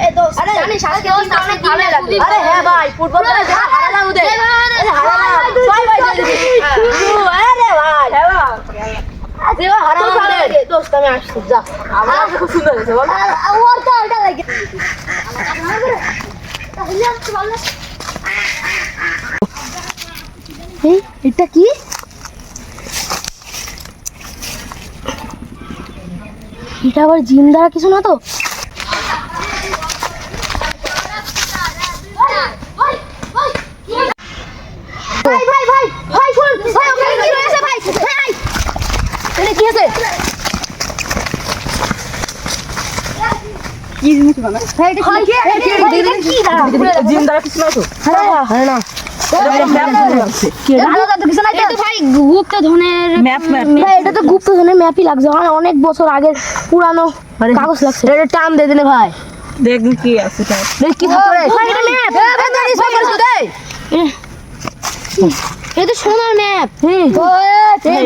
এই দোস্ত জানিস আজকে দোস্ত অনেক ভালো লাগে। আরে হ্যাঁ ভাই, ফুটবল খেলা দেখা হারালাম ওদের। আরে হারালাম ছয় ভাই দিয়ে দিবি। আরে ভাই আজকে হারালাম ওদের। দোস্ত আমি আসছি যা। আমার খুব সুন্দর হয়েছে বল। ওর তো ওটা লাগে এই এটা কি? এটা আবার জিম দ্বারা কিছু না তো? ভাই ভাই ভাই ভাই শুন ভাই ওখানে কি রয়েছে ভাই? ভাই এটা কি আছে? কি জিনিস বানা? ভাই এটা কি? জিম দ্বারা কিছু না তো? হ্যাঁ না এটা তো গুপ্তধনের ম্যাপই লাগছে। অনেক বছর আগের পুরানো কাগজ লাগছে। এটা টান দে দিলে ভাই। দেখ কি আছে তাই। দেখ কি থাকে। এটা তো সোনার ম্যাপ।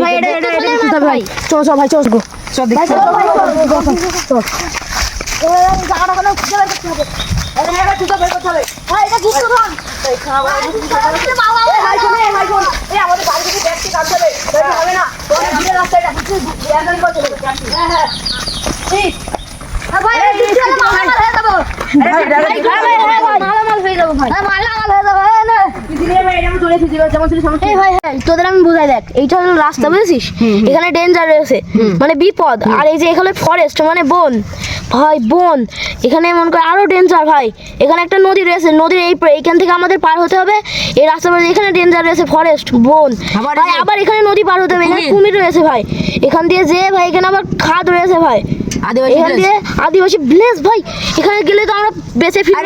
ভাই এটা ভাই চল চল ভাই চল গো। চল দেখ। চল। জায়গাটা কোনো খুঁজে বের করতে হবে। আরে হ্যাঁ তুই তো বের করতে হবে। ভাই এটা গুপ্তধন। এই খাওয়া ভাই শুনে ভাই শুন। এই আমাদের বাড়ি থেকে ব্যাগটি কাটতে হবে। তাই হবে না। তোর দিকে রাস্তাটা কিছু বিয়াদান করতে হবে। হ্যাঁ হ্যাঁ। ঠিক। ভাই এটা মালামাল হয়ে যাবো। মালামাল হয়ে যাবো ভাই। মালামাল হয়ে যাবো না। তোদের আমি বুঝাই দেখ, এইটা হলো রাস্তা বুঝেছিস, এখানে ডেঞ্জার রয়েছে মানে বিপদ, আর এই যে এখানে ফরেস্ট মানে বন ভাই, বন এখানে মনে করে আরো ডেঞ্জার ভাই। এখানে একটা নদী রয়েছে, নদীর এইখান থেকে আমাদের পার হতে হবে এই রাস্তা। এখানে ডেঞ্জার রয়েছে ফরেস্ট বন ভাই, আবার এখানে নদী পার হতে হবে, এখানে কুমির রয়েছে ভাই, এখান দিয়ে যে ভাই এখানে আবার খাদ রয়েছে ভাই, এখান দিয়ে আদিবাসী ভিলেজ ভাই, এখানে গেলে তো আমরা বেঁচে ফিরবো।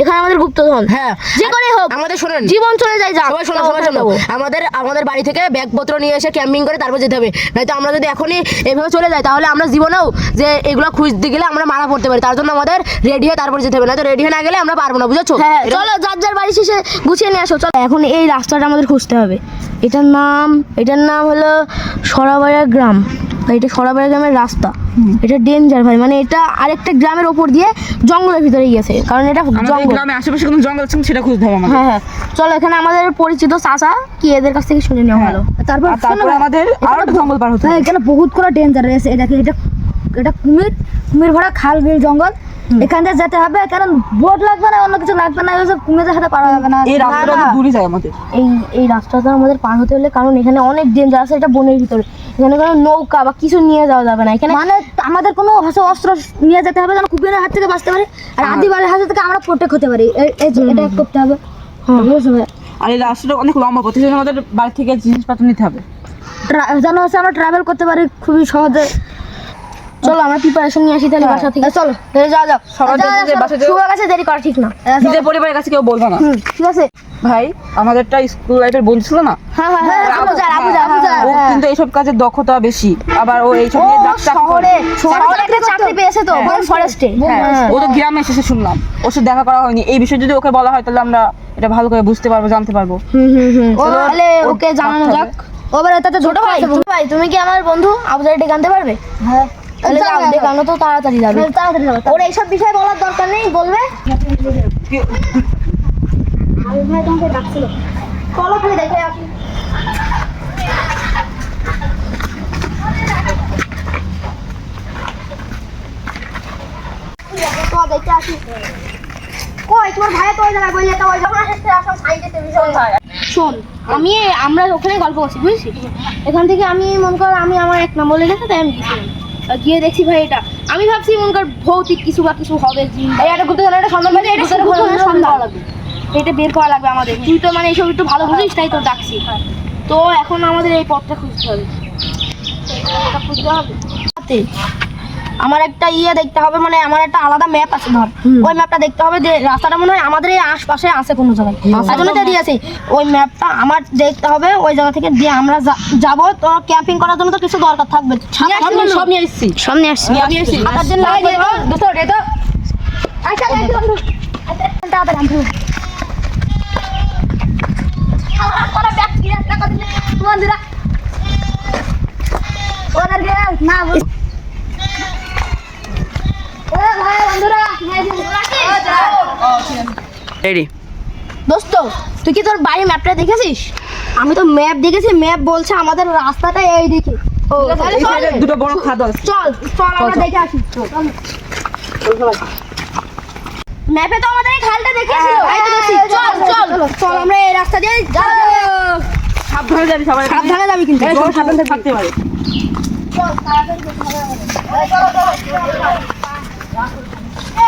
এখানে আমাদের গুপ্তধন, হ্যাঁ যে করে হোক আমাদের শুনেন, জীবন চলে যায় যা। আমাদের বাড়ি থেকে ব্যাগপত্র নিয়ে এসে ক্যাম্পিং করে তারপর যেতে হবে, নয়তো আমরা যদি এখনই এভাবে চলে যাই তাহলে আমরা জীবনেও যে এগুলো খুঁজতে গেলে আমরা মারা পড়তে পারি। তার জন্য আমাদের রেডি হয়ে তারপর যেতে হবে, নয়তো রেডি হয়ে না গেলে আমরা পারবো না, বুঝেছো? হ্যাঁ চলো যার যার বাড়ি শেষে গুছিয়ে নিয়ে আসো। চলো এখন এই রাস্তাটা আমাদের খুঁজতে হবে। এটার নাম হলো সরাবাড়িয়া গ্রাম। এটা সরাবাড়িয়া গ্রামের রাস্তা। এটা ডেঞ্জার ভাই, মানে এটা আরেকটা গ্রামের ওপর দিয়ে জঙ্গলের ভিতরে গিয়েছে, কারণ এটা জঙ্গল, গ্রামে আশেপাশে কোনো জঙ্গল আছে সেটা খুঁজতে হবে আমাদের। হ্যাঁ হ্যাঁ চলো এখানে আমাদের পরিচিত চাচা কি এদের কাছ থেকে শুনে নেওয়া ভালো। তারপর আমাদের আরো জঙ্গল পার হতে হবে। এখানে বহুত করে ডেঞ্জার রয়েছে। দেখেন এটা কুমির ভরা খাল বিল জঙ্গল, এখান থেকে যেতে হবে, কারণ বোট লাগবে না, অন্য কিছু লাগবে না, কুমিরের সাথে পারা যাবে না। এই রাস্তাটা দূরে যায় আমাদের, এই রাস্তাটা আমাদের পার হতে হলে, কারণ এখানে অনেক ডেঞ্জার আছে, এটা বনের ভিতরে, এখানে কোনো নৌকা বা কিছু নিয়ে যাওয়া যাবে না। এখানে মানে আমাদের কোনো অস্ত্র নিয়ে যেতে হবে যেন কুমিরের হাত থেকে বাঁচতে পারে, আর আদিবাসীর হাত থেকে আমরা প্রোটেক্ট হতে পারি। এটা করতে হবে। আর এই রাস্তাটা অনেক লম্বা, প্রতি আমাদের বাড়ি থেকে জিনিসপত্র নিতে হবে যেন হচ্ছে আমরা ট্রাভেল করতে পারি খুবই সহজে। চলো আমরা প্রিপারেশন নিয়ে আসি তাহলে বাসা থেকে। চলো যাও সবার কাছে দেরি করা ঠিক না, নিজের পরিবারের কাছে কেউ বলবো না, ঠিক আছে ভাই? আমাদেরটা স্কুল লাইফের বন্ধু ছিল না? হ্যাঁ হ্যাঁ হ্যাঁ ও কিন্তু এইসব কাজে দক্ষতা বেশি, আবার ও এইসব নিয়ে শহরে একটা চাকরি পেয়েছে তো ফরেস্টে। ও তো গ্রামে এসেছে শুনলাম, ওর সাথে দেখা করা হয়নি। এই বিষয়ে যদি ওকে বলা হয় তাহলে আমরা এটা ভালো করে বুঝতে পারবো, জানতে পারবো। তাহলে ওকে জানানো যাক। ওবার এটাতে ছোট ভাই তুমি কি আমার বন্ধু আবুজারে ডেকে আনতে পারবে? হ্যাঁ তাহলে ডেকে আনো তো তাড়াতাড়ি যাবে। ওর এইসব বিষয় বলার দরকার নেই, বলবে ভাই তোমাকে ডাকছিল। চলো খালি দেখে আসি। দেখতে আসি। কই তোমার ভাই তো ওই জায়গায় বললে তো ওই যখন আসছে আসো সাইডেতে ভীষণ ভাই। শোন আমরা ওখানে গল্প করছি বুঝছিস, এখান থেকে আমি মন কর আমি আমার এক নম্বর লেগেছে তাই আমি গেছিলাম, গিয়ে দেখছি ভাই এটা আমি ভাবছি মন কর ভৌতিক কিছু বা কিছু হবে, এটা গুপ্তধনের সন্ধান পাই, এটা গুপ্তধনের সন্ধান লাগবে, এটা বের করা লাগবে আমাদের। তুই তো মানে এইসব একটু ভালো বুঝিস তাই তো ডাকছি। তো এখন আমাদের এই পথটা খুঁজতে হবে, আমার একটা দেখতে হবে, মানে আমার একটা আলাদা ম্যাপ আছে ধর, ওই ম্যাপটা দেখতে হবে যে রাস্তাটা মনে হয় আমাদের এই আশপাশে আছে কোনো জায়গায়, তাই দিয়েছি ওই ম্যাপটা আমার দেখতে হবে, ওই জায়গা থেকে দিয়ে আমরা যাবো। তো ক্যাম্পিং করার জন্য তো কিছু দরকার থাকবে, সব নিয়ে আসছি না ভাই বন্ধুরা রেডি। দোস্ত তুই কি তোর বাড়ির ম্যাপটা দেখেছিস? আমি তো ম্যাপ দেখেছি, ম্যাপ বলছে আমাদের রাস্তাটা এই দিকে। তাহলে এই চল। সাইডে দুটো বড় খাদ আছে। চল চল আমরা চল। দেখে আসি। ম্যাপে তো আমাদের এই খালটা দেখিয়েছিল। এই তো দেখছি। চল চল চল আমরা এই রাস্তা দিয়ে যাবো। সাবধানে যাবি সবাই। সাবধানে যাবি কিন্তু। এই সব সাবধানে থাকতে পারে। চল তাড়াতাড়ি যেতে হবে আমাদের।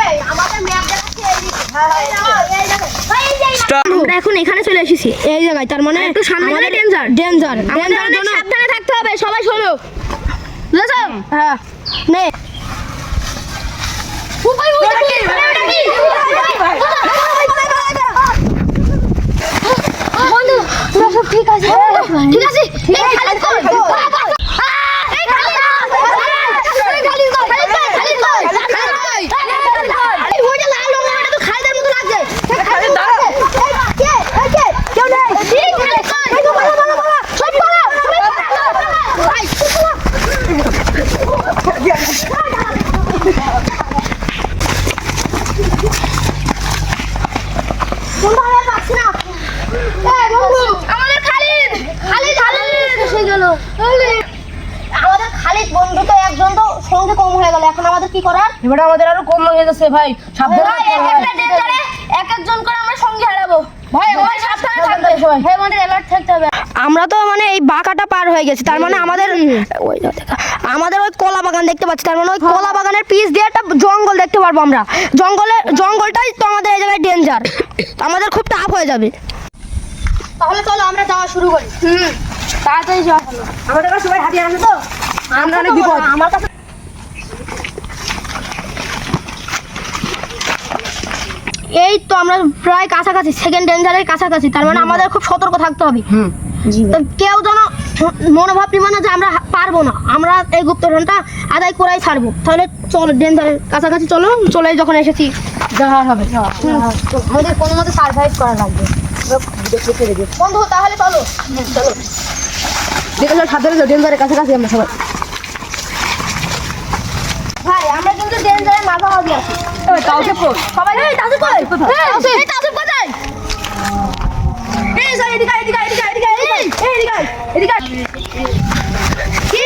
এই আমাদের ম্যাপ দেখাচ্ছে এই দিকে। এই দেখো, এই দেখো। এই যে স্টপ। আমরা এখন এখানে চলে এসেছি এই জায়গায়, তার মানে একটু সামনে গেলে ডেঞ্জার ডেঞ্জার আমাদের অনেক সাবধানে থাকতে হবে। সবাই শোনো, বুঝেছো? হ্যাঁ নে উপায় ওটা কি? ওটা কি? বন্ধু তোরা সব ঠিক আছে? ঠিক আছে। এই খালিদ কই? এই খালিদ! এই খালিদ কই? খালিদ কই? এই ওইটা লাল রঙের, এটা তো খালিদের মতো লাগছে। খালিদ দাঁড়া। কেউ নেই। এই খালিদ কই? সব পালা। ভাই, বন্ধু আমি আর পাচ্ছি না। এই বন্ধু আমাদের খালিদ! খালিদ! এসে গেল। আমাদের খালিদ বন্ধু তো একজন তো সঙ্গে কম হয়ে গেল, এখন আমাদের কি করার? এবারে আমাদের আরো কম হয়ে যাচ্ছে ভাই। সাবধানে ভাই, থাকতে হবে। একটা ডেঞ্জারে এক একজন করে আমরা সঙ্গে হারাবো। ভাই, সবাই সাবধানে থাকবে। হ্যাঁ আমাদের অ্যালার্ট থাকতে হবে। আমরা তো মানে এই বাঁকাটা পার হয়ে গেছি, তার মানে আমাদের আমাদের ওই কলা বাগান দেখতে পাচ্ছি, তার মানে ওই কলা বাগানের পিছ দিয়ে একটা জঙ্গল দেখতে পারবো আমরা। জঙ্গলটাই তো আমাদের এই জায়গায় ডেঞ্জার, আমাদের খুব টাফ হয়ে যাবে। তাহলে চলো আমরা যাওয়া শুরু করি। তাড়াতাড়ি যাওয়া হলো। আমাদের কাছে সবাই হাতিয়ার আছে তো? আমরা অনেক বিপদ। আমার কাছে এই তো আমরা প্রায় কাছাকাছি, সেকেন্ড ডেঞ্জারের কাছাকাছি, তার মানে আমাদের খুব সতর্ক থাকতে হবে। তো কেউ যেন মনোভাব নিবে না যে আমরা পারবো না, আমরা এই গুপ্তধনটা আদায় করাই ছাড়বো। তাহলে চলো ডেঞ্জারের কাছাকাছি চলো, চলে যখন এসেছি যাওয়া হবে। আমাদের কোনো মতে সার্ভাইভ করা লাগবে। বন্ধু তাহলে চলো। দেখে সাবধানে যাও, ডেঞ্জারের কাছাকাছি আমরা সবাই। ভাই আমরা কিন্তু ডেঞ্জারের মাঝামাঝি আছি। কাউকে পড়। সবাই এই তাসু কই? এই তাসুফ কোথায়? এই সবাই এদিকে এদিকে এদিকে এদিকে এদিকে এদিকে কি?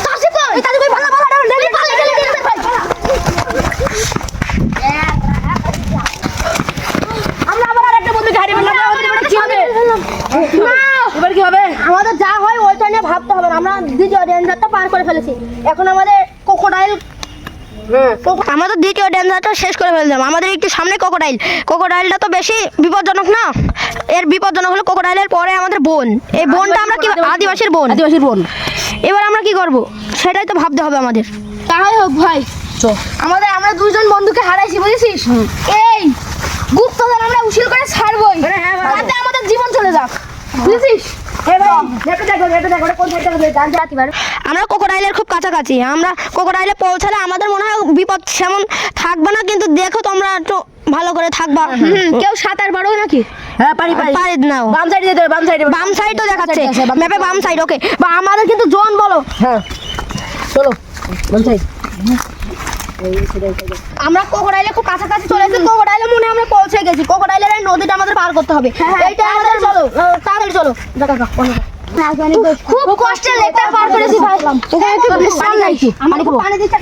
তাসু কই? এই তাসু কই? ভালো ভালো ডেলি ভালো ডেলি ভাই। আমরা আবার আরেকটা বন্ধুকে হারিয়ে ফেললাম। আমাদের এবার কি হবে? এবার কি হবে? আমাদের যা হয় ওইটা নিয়ে ভাবতে হবে না, আমরা দ্বিতীয় ডেঞ্জারটা পার করে ফেলেছি। এখন আমাদের ক্রোকোডাইল, আমরা তো দ্বিতীয় ডেঞ্জারটা শেষ করে ফেললাম। আমাদের একটু সামনে ক্রোকোডাইলটা তো বেশি বিপজ্জনক না, এর বিপজ্জনক হলো ক্রোকোডাইলের পরে আমাদের বোন। এই বোনটা আমরা কি আদিবাসীর বোন। আদিবাসীর বোন। এবার আমরা কি করব সেটাই তো ভাবতে হবে আমাদের। তাই হোক ভাই, আমরা দুজন বন্ধুকে হারাইছি, বুঝেছিস? এই গুপ্তধন আমরা উশিল করে ছাড়বই, তাতে আমাদের জীবন চলে যাক, বুঝেছিস? আমরা ক্রোকোডাইলের খুব কাছাকাছি, আমরা ক্রোকোডাইলে পৌঁছালে আমাদের মনে হয় বিপদ সেমন থাকবে না, কিন্তু দেখো তোমরা একটু ভালো করে থাকবা। কেউ সাঁতার পারো নাকি? হ্যাঁ পারি পারি। পারি নাও, বাম সাইডে যেতে হবে, বাম সাইডে। বাম সাইডও দেখাচ্ছে বাম side আছে, ম্যাপে, বাম সাইড। ওকে, বা আমাদের কিন্তু জোন বলো। হ্যাঁ চলো বাম সাইড। আমরা ক্রোকোডাইলে খুব কাছাকাছি চলে এসেছি, ক্রোকোডাইলে মনে হয় আমরা পৌঁছে গেছি। ক্রোকোডাইলের এই নদীটা আমাদের পার করতে হবে। এইটা আমাদের চলো, তাড়াতাড়ি চলো। খুব কষ্টে লেকটা পার করেছি ভাই। এখানে একটু বিশ্রাম নাই। আমার খুব পানি দিচ্ছে,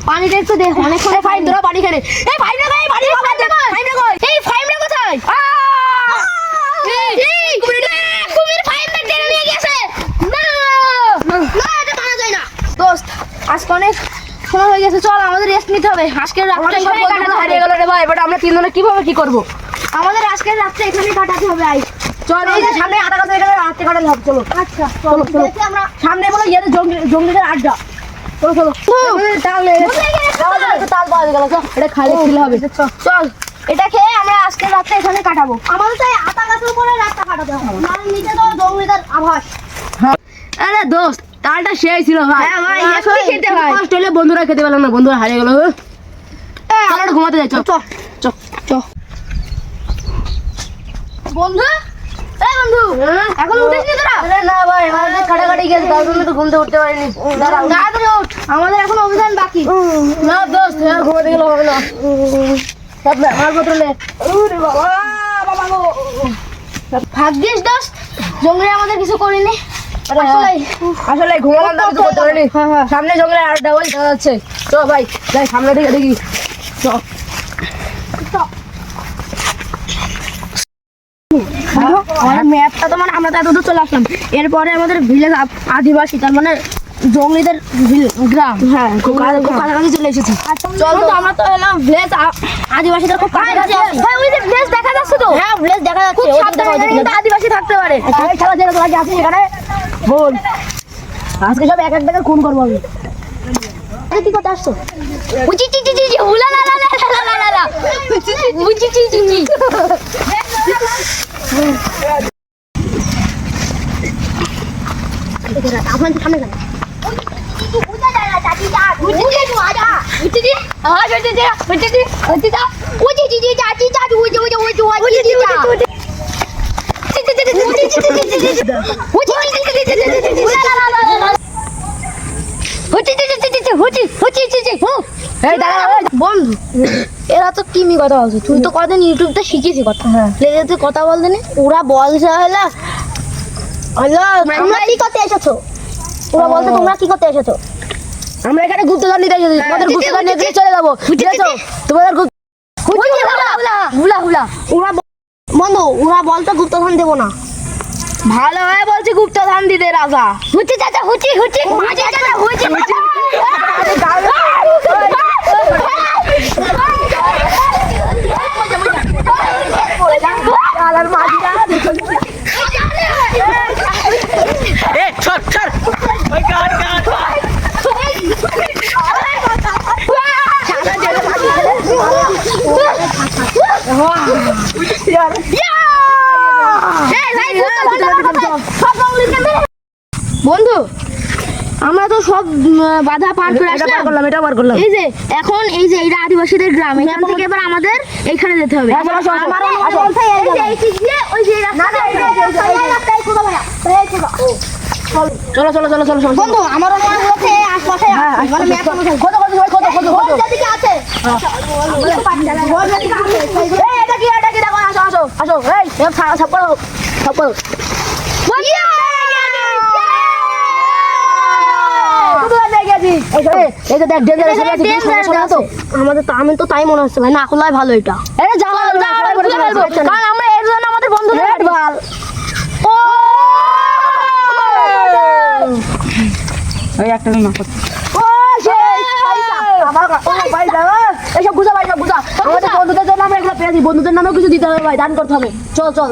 পানিটা একটু দে। অনেক ফাইন ধরো পানি খেলে। এই ফাইন না কই? পানি খাবার দে কই? ফাইন না কই? এই ফাইমটা কোথায়? এই কুমির ফাইমটা টেনে নিয়ে গেছে। না না, এটা মানা যায় না। দোস্ত আজকে অনেক সময় হয়ে গেছে, চল আমাদের রেস্ট নিতে হবে। আজকের রাতটা আমাদের সব এখানেই বন্ধুগুলো কাটাতে হারিয়ে হবে। গেল রে ভাই। এবার আমরা তিনজনে কিভাবে কি করব? আমাদের আজকের রাতটা এখানেই কাটাতে হবে। আই চল এই যে সামনে আটা গাছ, এখানে হাতে কাটালে হবে। চলো আচ্ছা চলো চলো। আমরা সামনে বলো ইয়ে জঙ্গলিদের আড্ডা। চলো চলো। তাল তাল পাওয়া গেল। এটা খালি খেলে হবে। চল এটা খেয়ে আমরা আজকের রাতটা এখানে কাটাবো। আমাদের তো এই আতা গাছের উপরে রাতটা কাটাতে হবে, মানে নিচে তো জঙ্গলিদের আভাস। আরে দোস্ত তালটা সেই ছিল ভাই। হ্যাঁ ভাই, আসলে এখনই খেতে হয়। কষ্ট হলে বন্ধুরা খেতে পেলাম না, বন্ধুরা হারিয়ে গেল। আমরা ঘুমাতে যাই। চল চল চল। বন্ধু, এই বন্ধু, এখন উঠিসনি তোরা? আরে না ভাই, আমাদের কাটাকাটি গেছে, তার জন্য তো ঘুমতে উঠতে পারিনি। দাঁড়াও। তাড়াতাড়ি উঠ, আমাদের এখন অভিযান বাকি। না দোস্ত, ঘুমাতে গেলে হবে না। সব মালপত্র নে। ওরে বাবা, বাবা গো। ভাগ্যিস দোস্ত জঙ্গলে আমাদের কিছু করিনি। আসলে ঘুমালাম তো কিছু করতে পারিনি। সামনে জঙ্গলে আর ডাবল দেখা যাচ্ছে। চল ভাই যাই সামনে দিকে দেখি। চল। আমাদের ম্যাপটা তো মানে আমরা তো এতদূর চলে আসলাম, এরপরে আমাদের ভিলেজ আদিবাসী তার মানে জঙ্গলিদের গ্রাম। হ্যাঁ খুব কাছাকাছি চলে এসেছি। চল তো আমরা তো এলাম ভিলেজ আদিবাসীদের খুব কাছাকাছি আছি। ভাই ওই যে ভিলেজ দেখা যাচ্ছে তো। হ্যাঁ ভিলেজ দেখা যাচ্ছে, খুব ওই দিকে সাবধানে ওই দিকে কিন্তু আদিবাসী থাকতে পারে। এই খেলা জেলে তোরা কি আছিস এখানে? বল। আজকে সব এক এক টাকা খুন করবো আমি। কি করতে আসছো? উচি চি চি চি উলা লা লা লা লা লা লা লা উচি চি চি চি আপনার সামনে যান। এই দাঁড়া ওই। বন্ধু এরা তো কিমি কথা বলছে, তুই তো কদিন ইউটিউবতে শিখেছি কথা। লেগে তুই কথা বলতে নে, ওরা বলছে হলো তোমরা কি করতে এসেছো? ওরা বলতে তোমরা কি করতে এসেছো? আমরা এখানে গুপ্তধন নিতে এসেছি। তোমাদের গুপ্তধন নিয়ে চলে যাবো। বুঝেছো? তোমাদের হুলা হুলা ওরা বন্ধু ওরা বলতে গুপ্তধন দেবো না। ভালো হয়ে বলছি গুপ্তধন দিতে রাজা। হুচি চাচা হুচি হুচি হুচি চাচা হুচি হুচি বন্ধু আমরা তো সব বাধা পার করে এটা পার আসলাম। করলাম, এটা পার করলাম। এই যে এখন এই যে এটা আদিবাসীদের গ্রাম, এখান থেকে এবার আমাদের এইখানে যেতে হবে। আসো, আসো, আসো। আমারও আসো। চলো চলো চলো চলো চলো। বন্ধু আমার মনে হচ্ছে আশপাশে হ্যাঁ, মানে ম্যাপ অনুযায়ী খোঁজো খোঁজো সবাই খোঁজো খোঁজো খোঁজো। যেদিকে আছে এই এটা কি দেখো আসো আসো আসো। এই সব করো সব করো। এই যে দেখ ডেঞ্জার আছে আমাদের তো আমি তো তাই মনে হচ্ছে ভাই, না খোলাই ভালো এটা। এটা জ্বালা খুলে ফেলবো, কারণ আমরা এর জন্য আমাদের বন্ধুদের বল। এই একটা না এইসব বুঝা ভাই সব বুঝা। আমাদের বন্ধুদের জন্য আমরা এগুলো পেয়েছি, বন্ধুদের নামেও কিছু দিতে হবে ভাই, দান করতে হবে। চল চল।